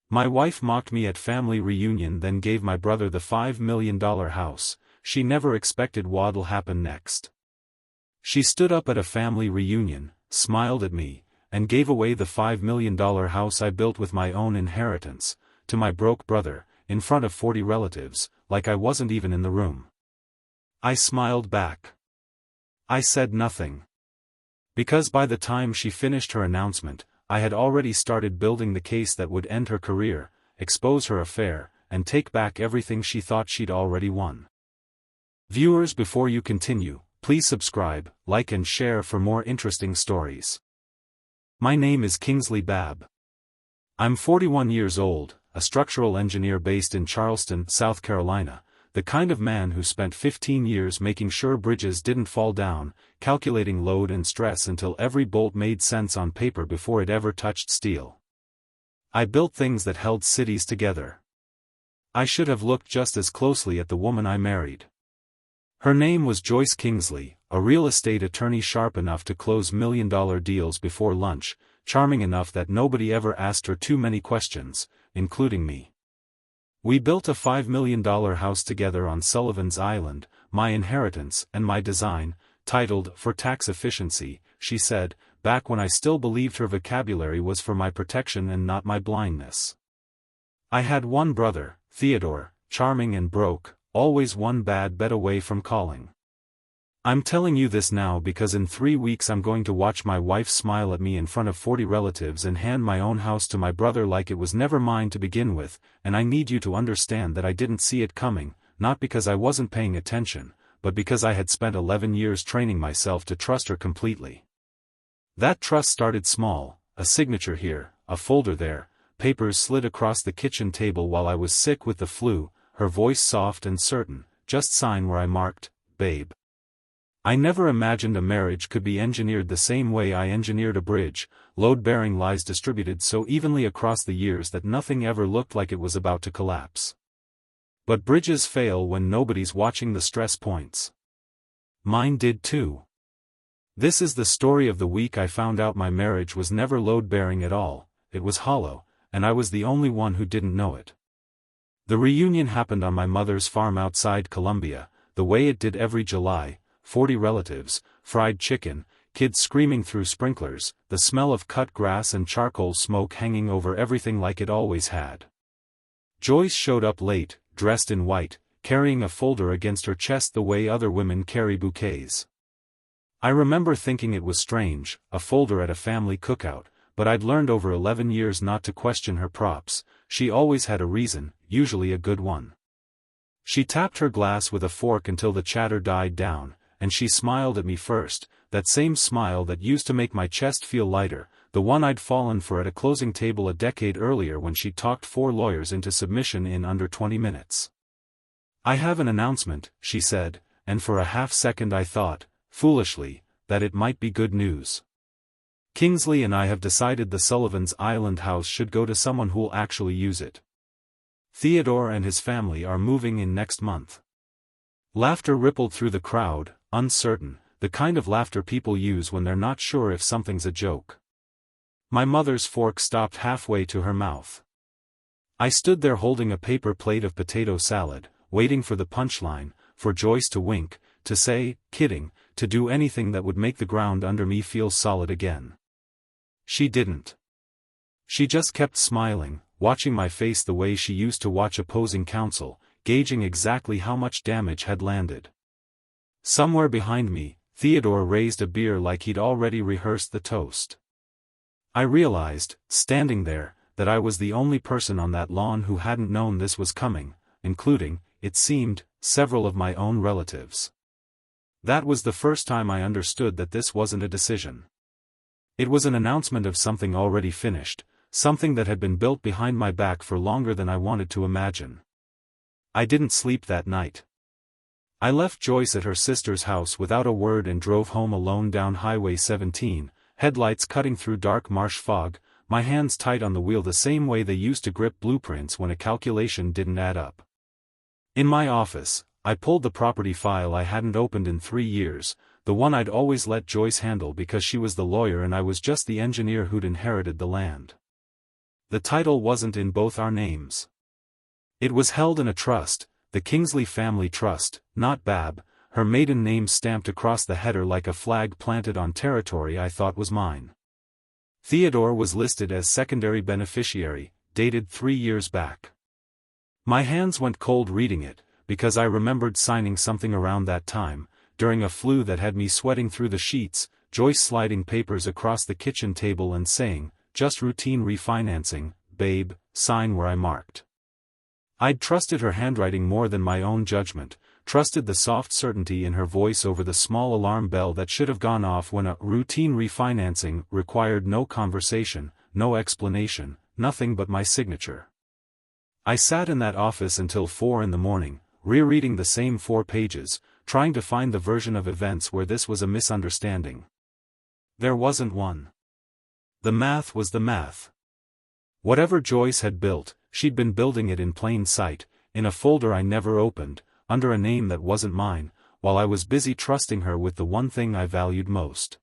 My wife mocked me at family reunion, then gave my brother the $5 million house. She never expected what'll happen next. She stood up at a family reunion, smiled at me, and gave away the $5 million house I built with my own inheritance, to my broke brother, in front of 40 relatives, like I wasn't even in the room. I smiled back. I said nothing. Because by the time she finished her announcement, I had already started building the case that would end her career, expose her affair, and take back everything she thought she'd already won. Viewers, before you continue, please subscribe, like and share for more interesting stories. My name is Kingsley Babb. I'm 41 years old, a structural engineer based in Charleston, South Carolina, the kind of man who spent 15 years making sure bridges didn't fall down, calculating load and stress until every bolt made sense on paper before it ever touched steel. I built things that held cities together. I should have looked just as closely at the woman I married. Her name was Joyce Kingsley, a real estate attorney sharp enough to close million-dollar deals before lunch, charming enough that nobody ever asked her too many questions, including me. We built a $5 million house together on Sullivan's Island, my inheritance and my design, titled "For Tax Efficiency," she said, back when I still believed her vocabulary was for my protection and not my blindness. I had one brother, Theodore, charming and broke, always one bad bet away from calling. I'm telling you this now because in 3 weeks I'm going to watch my wife smile at me in front of 40 relatives and hand my own house to my brother like it was never mine to begin with, and I need you to understand that I didn't see it coming, not because I wasn't paying attention, but because I had spent 11 years training myself to trust her completely. That trust started small, a signature here, a folder there, papers slid across the kitchen table while I was sick with the flu, her voice soft and certain, just sign where I marked, babe. I never imagined a marriage could be engineered the same way I engineered a bridge, load-bearing lies distributed so evenly across the years that nothing ever looked like it was about to collapse. But bridges fail when nobody's watching the stress points. Mine did too. This is the story of the week I found out my marriage was never load-bearing at all, it was hollow, and I was the only one who didn't know it. The reunion happened on my mother's farm outside Columbia, the way it did every July. 40 relatives, fried chicken, kids screaming through sprinklers, the smell of cut grass and charcoal smoke hanging over everything like it always had. Joyce showed up late, dressed in white, carrying a folder against her chest the way other women carry bouquets. I remember thinking it was strange, a folder at a family cookout, but I'd learned over 11 years not to question her props. She always had a reason, usually a good one. She tapped her glass with a fork until the chatter died down, and she smiled at me first, that same smile that used to make my chest feel lighter, the one I'd fallen for at a closing table a decade earlier when she talked 4 lawyers into submission in under 20 minutes. I have an announcement, she said, and for a half-second I thought, foolishly, that it might be good news. Kingsley and I have decided the Sullivan's Island house should go to someone who'll actually use it. Theodore and his family are moving in next month. Laughter rippled through the crowd, uncertain, the kind of laughter people use when they're not sure if something's a joke. My mother's fork stopped halfway to her mouth. I stood there holding a paper plate of potato salad, waiting for the punchline, for Joyce to wink, to say, kidding, to do anything that would make the ground under me feel solid again. She didn't. She just kept smiling, watching my face the way she used to watch opposing counsel, gauging exactly how much damage had landed. Somewhere behind me, Theodore raised a beer like he'd already rehearsed the toast. I realized, standing there, that I was the only person on that lawn who hadn't known this was coming, including, it seemed, several of my own relatives. That was the first time I understood that this wasn't a decision. It was an announcement of something already finished, something that had been built behind my back for longer than I wanted to imagine. I didn't sleep that night. I left Joyce at her sister's house without a word and drove home alone down Highway 17, headlights cutting through dark marsh fog, my hands tight on the wheel the same way they used to grip blueprints when a calculation didn't add up. In my office, I pulled the property file I hadn't opened in 3 years, the one I'd always let Joyce handle because she was the lawyer and I was just the engineer who'd inherited the land. The title wasn't in both our names. It was held in a trust, the Kingsley Family Trust, not Bab, her maiden name stamped across the header like a flag planted on territory I thought was mine. Theodore was listed as secondary beneficiary, dated 3 years back. My hands went cold reading it, because I remembered signing something around that time, during a flu that had me sweating through the sheets, Joyce sliding papers across the kitchen table and saying, "Just routine refinancing, babe, sign where I marked." I'd trusted her handwriting more than my own judgment, trusted the soft certainty in her voice over the small alarm bell that should have gone off when a routine refinancing required no conversation, no explanation, nothing but my signature. I sat in that office until 4 in the morning, rereading the same 4 pages, trying to find the version of events where this was a misunderstanding. There wasn't one. The math was the math. Whatever Joyce had built, she'd been building it in plain sight, in a folder I never opened, under a name that wasn't mine, while I was busy trusting her with the one thing I valued most.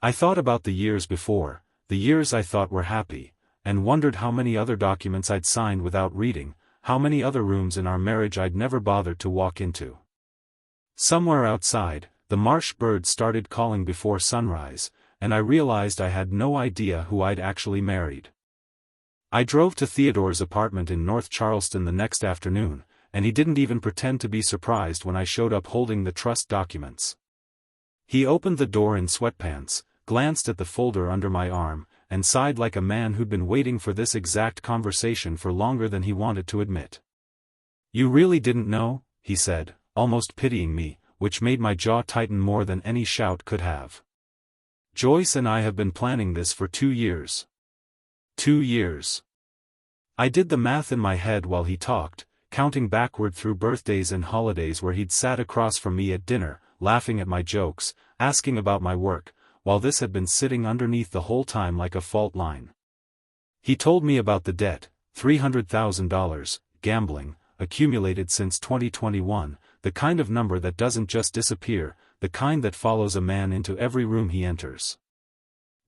I thought about the years before, the years I thought were happy, and wondered how many other documents I'd signed without reading, how many other rooms in our marriage I'd never bothered to walk into. Somewhere outside, the marsh birds started calling before sunrise, and I realized I had no idea who I'd actually married. I drove to Theodore's apartment in North Charleston the next afternoon, and he didn't even pretend to be surprised when I showed up holding the trust documents. He opened the door in sweatpants, glanced at the folder under my arm, and sighed like a man who'd been waiting for this exact conversation for longer than he wanted to admit. "You really didn't know?" he said, almost pitying me, which made my jaw tighten more than any shout could have. "Joyce and I have been planning this for 2 years. 2 years. I did the math in my head while he talked, counting backward through birthdays and holidays where he'd sat across from me at dinner, laughing at my jokes, asking about my work, while this had been sitting underneath the whole time like a fault line. He told me about the debt, $300,000, gambling, accumulated since 2021, the kind of number that doesn't just disappear, the kind that follows a man into every room he enters.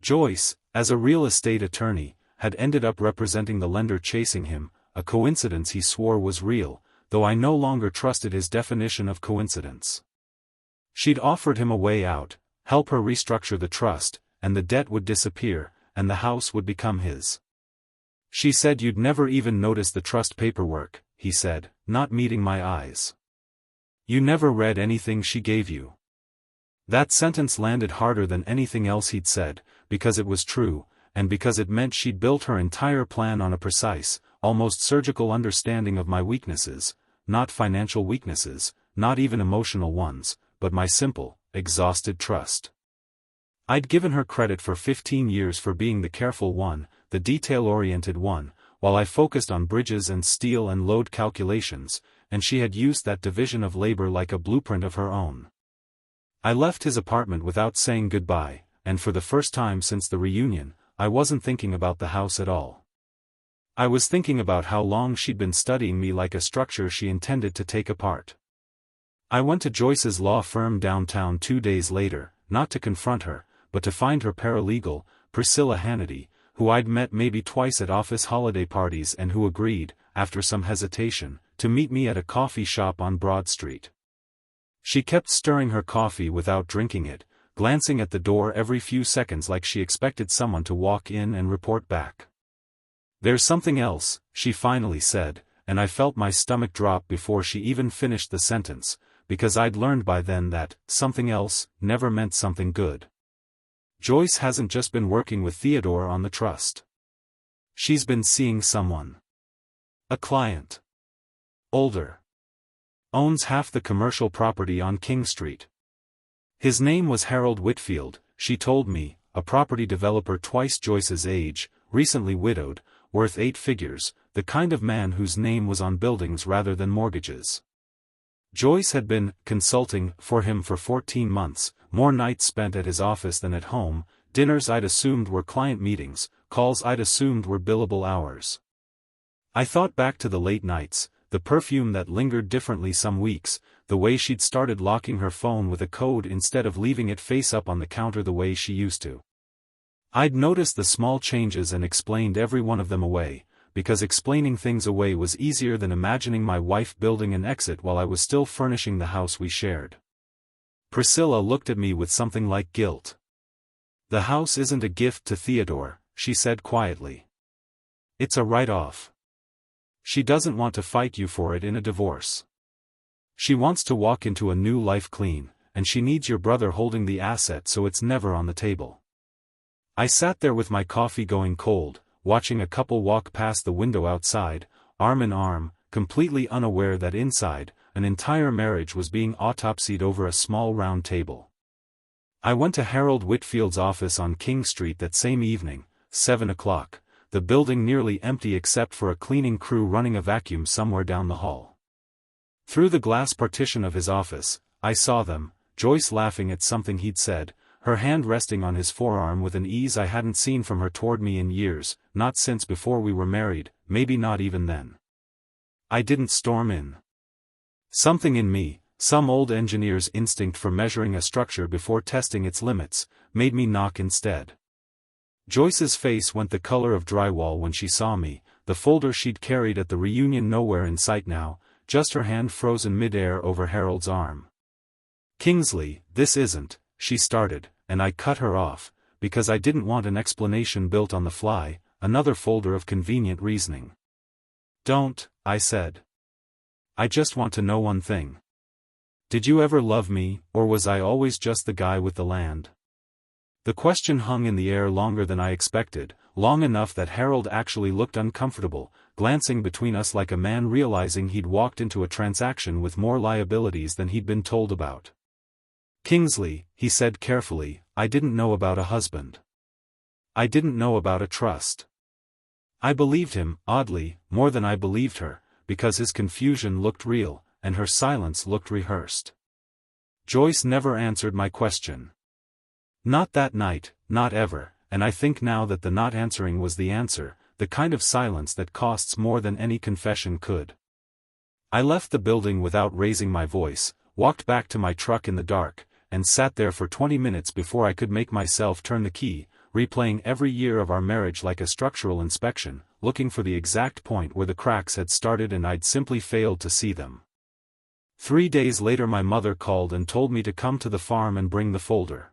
Joyce, as a real estate attorney, had ended up representing the lender chasing him, a coincidence he swore was real, though I no longer trusted his definition of coincidence. She'd offered him a way out, help her restructure the trust, and the debt would disappear, and the house would become his. "She said you'd never even notice the trust paperwork," he said, not meeting my eyes. "You never read anything she gave you." That sentence landed harder than anything else he'd said, because it was true, and because it meant she'd built her entire plan on a precise, almost surgical understanding of my weaknesses, not financial weaknesses, not even emotional ones, but my simple, exhausted trust. I'd given her credit for 15 years for being the careful one, the detail-oriented one, while I focused on bridges and steel and load calculations, and she had used that division of labor like a blueprint of her own. I left his apartment without saying goodbye, and for the first time since the reunion, I wasn't thinking about the house at all. I was thinking about how long she'd been studying me like a structure she intended to take apart. I went to Joyce's law firm downtown 2 days later, not to confront her, but to find her paralegal, Priscilla Hannity, who I'd met maybe twice at office holiday parties and who agreed, after some hesitation, to meet me at a coffee shop on Broad Street. She kept stirring her coffee without drinking it, glancing at the door every few seconds like she expected someone to walk in and report back. "There's something else," she finally said, and I felt my stomach drop before she even finished the sentence, because I'd learned by then that something else never meant something good. Joyce hasn't just been working with Theodore on the trust. She's been seeing someone. A client. Older. Owns half the commercial property on King Street. His name was Harold Whitfield, she told me, a property developer twice Joyce's age, recently widowed, worth 8 figures, the kind of man whose name was on buildings rather than mortgages. Joyce had been consulting for him for 14 months, more nights spent at his office than at home, dinners I'd assumed were client meetings, calls I'd assumed were billable hours. I thought back to the late nights, the perfume that lingered differently some weeks, the way she'd started locking her phone with a code instead of leaving it face up on the counter the way she used to. I'd noticed the small changes and explained every one of them away, because explaining things away was easier than imagining my wife building an exit while I was still furnishing the house we shared. Priscilla looked at me with something like guilt. "The house isn't a gift to Theodore," she said quietly. "It's a write-off. She doesn't want to fight you for it in a divorce. She wants to walk into a new life clean, and she needs your brother holding the asset so it's never on the table." I sat there with my coffee going cold, watching a couple walk past the window outside, arm in arm, completely unaware that inside, an entire marriage was being autopsied over a small round table. I went to Harold Whitfield's office on King Street that same evening, 7 o'clock, the building nearly empty except for a cleaning crew running a vacuum somewhere down the hall. Through the glass partition of his office, I saw them, Joyce laughing at something he'd said, her hand resting on his forearm with an ease I hadn't seen from her toward me in years, not since before we were married, maybe not even then. I didn't storm in. Something in me, some old engineer's instinct for measuring a structure before testing its limits, made me knock instead. Joyce's face went the color of drywall when she saw me, the folder she'd carried at the reunion nowhere in sight now, just her hand frozen mid-air over Harold's arm. "Kingsley, this isn't," she started, and I cut her off, because I didn't want an explanation built on the fly, another folder of convenient reasoning. "Don't," I said. "I just want to know one thing. Did you ever love me, or was I always just the guy with the land?" The question hung in the air longer than I expected, long enough that Harold actually looked uncomfortable, glancing between us like a man realizing he'd walked into a transaction with more liabilities than he'd been told about. "Kingsley," he said carefully, "I didn't know about a husband. I didn't know about a trust." I believed him, oddly, more than I believed her, because his confusion looked real, and her silence looked rehearsed. Joyce never answered my question. Not that night, not ever, and I think now that the not answering was the answer, the kind of silence that costs more than any confession could. I left the building without raising my voice, walked back to my truck in the dark, and sat there for 20 minutes before I could make myself turn the key, replaying every year of our marriage like a structural inspection, looking for the exact point where the cracks had started and I'd simply failed to see them. 3 days later my mother called and told me to come to the farm and bring the folder.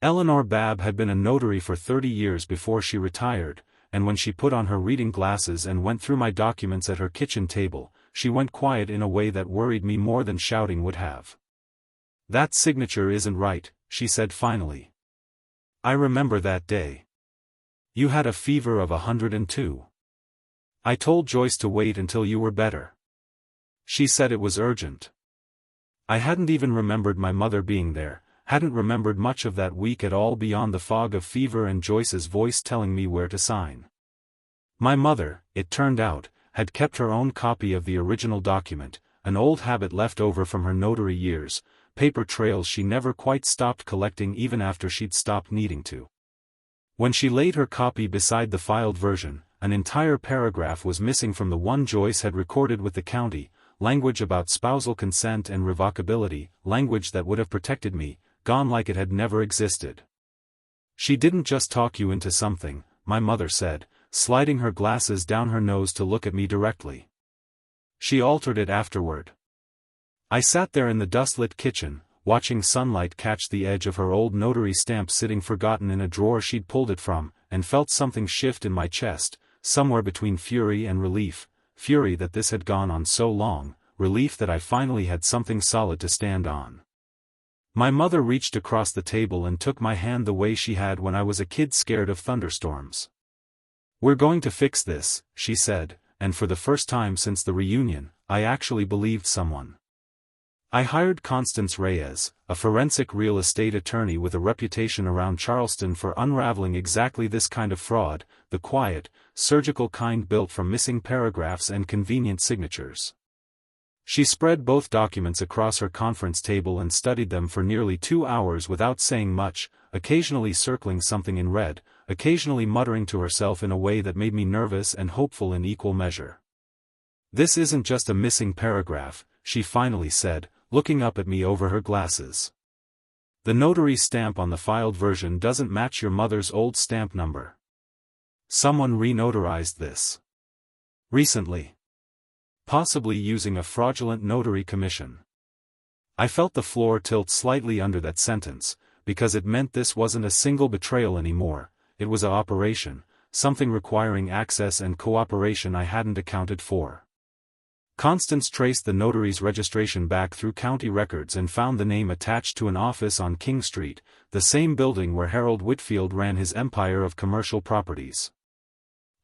Eleanor Babb had been a notary for 30 years before she retired, and when she put on her reading glasses and went through my documents at her kitchen table, she went quiet in a way that worried me more than shouting would have. "That signature isn't right," she said finally. "I remember that day. You had a fever of 102. I told Joyce to wait until you were better. She said it was urgent." I hadn't even remembered my mother being there, hadn't remembered much of that week at all beyond the fog of fever and Joyce's voice telling me where to sign. My mother, it turned out, had kept her own copy of the original document, an old habit left over from her notary years, paper trails she never quite stopped collecting even after she'd stopped needing to. When she laid her copy beside the filed version, an entire paragraph was missing from the one Joyce had recorded with the county, language about spousal consent and revocability, language that would have protected me, gone like it had never existed. "She didn't just talk you into something," my mother said, sliding her glasses down her nose to look at me directly. "She altered it afterward." I sat there in the dust-lit kitchen, watching sunlight catch the edge of her old notary stamp sitting forgotten in a drawer she'd pulled it from, and felt something shift in my chest, somewhere between fury and relief, fury that this had gone on so long, relief that I finally had something solid to stand on. My mother reached across the table and took my hand the way she had when I was a kid scared of thunderstorms. "We're going to fix this," she said, and for the first time since the reunion, I actually believed someone. I hired Constance Reyes, a forensic real estate attorney with a reputation around Charleston for unraveling exactly this kind of fraud, the quiet, surgical kind built from missing paragraphs and convenient signatures. She spread both documents across her conference table and studied them for nearly 2 hours without saying much, occasionally circling something in red, occasionally muttering to herself in a way that made me nervous and hopeful in equal measure. "This isn't just a missing paragraph," she finally said, looking up at me over her glasses. The notary stamp on the filed version doesn't match your mother's old stamp number. Someone re-notarized this recently, possibly using a fraudulent notary commission. I felt the floor tilt slightly under that sentence, because it meant this wasn't a single betrayal anymore, it was a operation, something requiring access and cooperation I hadn't accounted for. Constance traced the notary's registration back through county records and found the name attached to an office on King Street, the same building where Harold Whitfield ran his empire of commercial properties.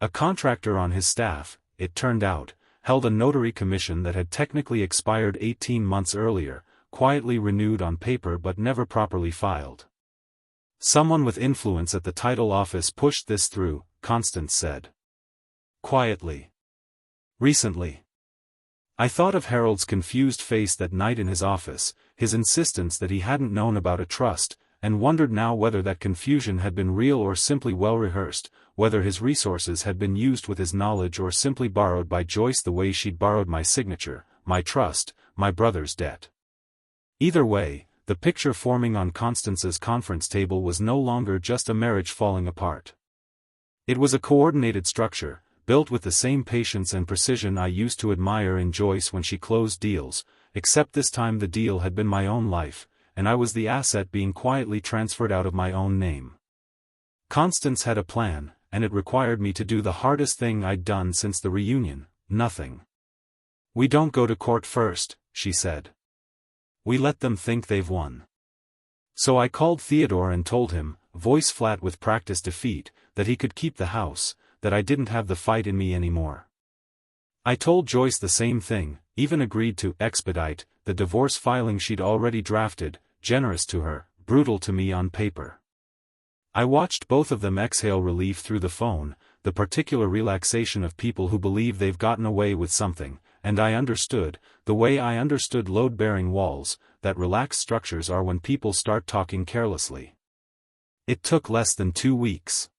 A contractor on his staff, it turned out, held a notary commission that had technically expired 18 months earlier, quietly renewed on paper but never properly filed. Someone with influence at the title office pushed this through, Constance said quietly. Recently. I thought of Harold's confused face that night in his office, his insistence that he hadn't known about a trust, and wondered now whether that confusion had been real or simply well rehearsed, whether his resources had been used with his knowledge or simply borrowed by Joyce the way she'd borrowed my signature, my trust, my brother's debt. Either way, the picture forming on Constance's conference table was no longer just a marriage falling apart. It was a coordinated structure, built with the same patience and precision I used to admire in Joyce when she closed deals, except this time the deal had been my own life, and I was the asset being quietly transferred out of my own name. Constance had a plan, and it required me to do the hardest thing I'd done since the reunion, nothing. "We don't go to court first," she said. "We let them think they've won." So I called Theodore and told him, voice flat with practiced defeat, that he could keep the house, that I didn't have the fight in me anymore. I told Joyce the same thing, even agreed to expedite the divorce filing she'd already drafted, generous to her, brutal to me on paper. I watched both of them exhale relief through the phone, the particular relaxation of people who believe they've gotten away with something, and I understood, the way I understood load-bearing walls, that relaxed structures are when people start talking carelessly. It took less than 2 weeks.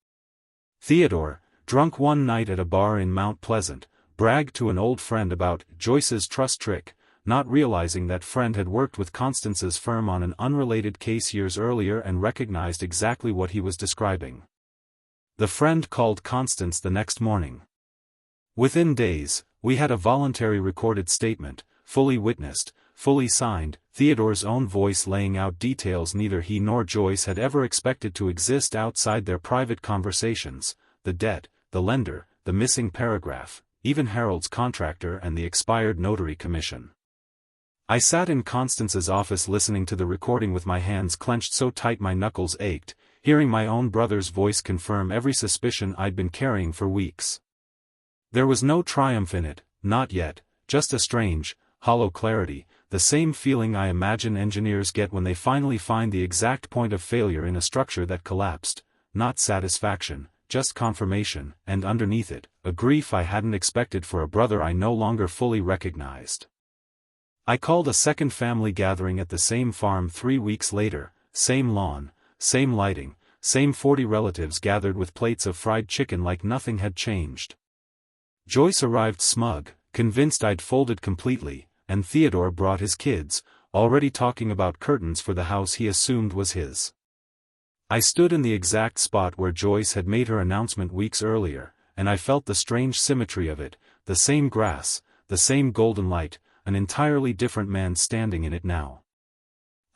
Theodore, drunk one night at a bar in Mount Pleasant, bragged to an old friend about Joyce's trust trick, not realizing that friend had worked with Constance's firm on an unrelated case years earlier and recognized exactly what he was describing. The friend called Constance the next morning. Within days, we had a voluntary recorded statement, fully witnessed, fully signed, Theodore's own voice laying out details neither he nor Joyce had ever expected to exist outside their private conversations, the debt, the lender, the missing paragraph, even Harold's contractor and the expired notary commission. I sat in Constance's office listening to the recording with my hands clenched so tight my knuckles ached, hearing my own brother's voice confirm every suspicion I'd been carrying for weeks. There was no triumph in it, not yet, just a strange, hollow clarity, the same feeling I imagine engineers get when they finally find the exact point of failure in a structure that collapsed, not satisfaction, just confirmation, and underneath it, a grief I hadn't expected for a brother I no longer fully recognized. I called a second family gathering at the same farm 3 weeks later, same lawn, same lighting, same 40 relatives gathered with plates of fried chicken like nothing had changed. Joyce arrived smug, convinced I'd folded completely, and Theodore brought his kids, already talking about curtains for the house he assumed was his. I stood in the exact spot where Joyce had made her announcement weeks earlier, and I felt the strange symmetry of it, the same grass, the same golden light, an entirely different man standing in it now.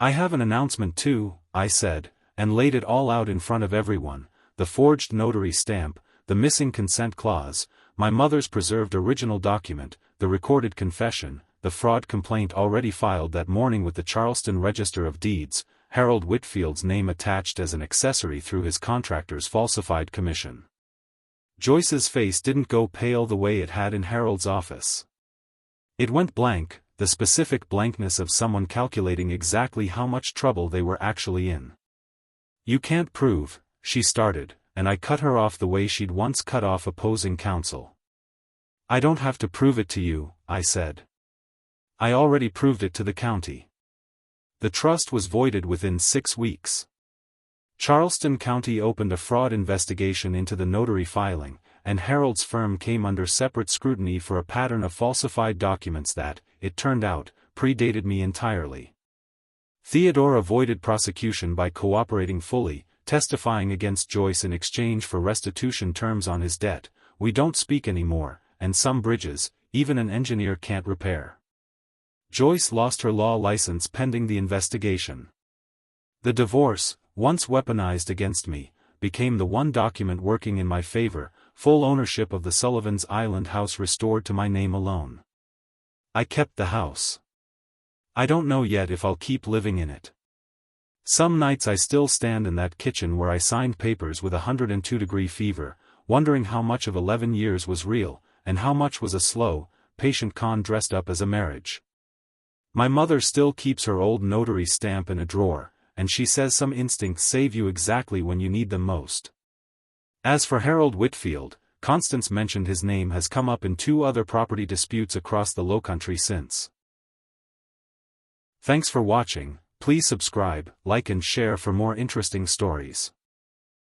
"I have an announcement too," I said, and laid it all out in front of everyone, the forged notary stamp, the missing consent clause, my mother's preserved original document, the recorded confession, the fraud complaint already filed that morning with the Charleston Register of Deeds, Harold Whitfield's name attached as an accessory through his contractor's falsified commission. Joyce's face didn't go pale the way it had in Harold's office. It went blank, the specific blankness of someone calculating exactly how much trouble they were actually in. "You can't prove," she started, and I cut her off the way she'd once cut off opposing counsel. "I don't have to prove it to you," I said. "I already proved it to the county." The trust was voided within 6 weeks. Charleston County opened a fraud investigation into the notary filing, and Harold's firm came under separate scrutiny for a pattern of falsified documents that, it turned out, predated me entirely. Theodore avoided prosecution by cooperating fully, testifying against Joyce in exchange for restitution terms on his debt. We don't speak anymore, and some bridges, even an engineer can't repair. Joyce lost her law license pending the investigation. The divorce, once weaponized against me, became the one document working in my favor, full ownership of the Sullivan's Island house restored to my name alone. I kept the house. I don't know yet if I'll keep living in it. Some nights I still stand in that kitchen where I signed papers with 102-degree fever, wondering how much of 11 years was real, and how much was a slow, patient con dressed up as a marriage. My mother still keeps her old notary stamp in a drawer, and she says some instincts save you exactly when you need them most. As for Harold Whitfield, Constance mentioned his name has come up in 2 other property disputes across the Lowcountry since. Thanks for watching. Please subscribe, like and share for more interesting stories.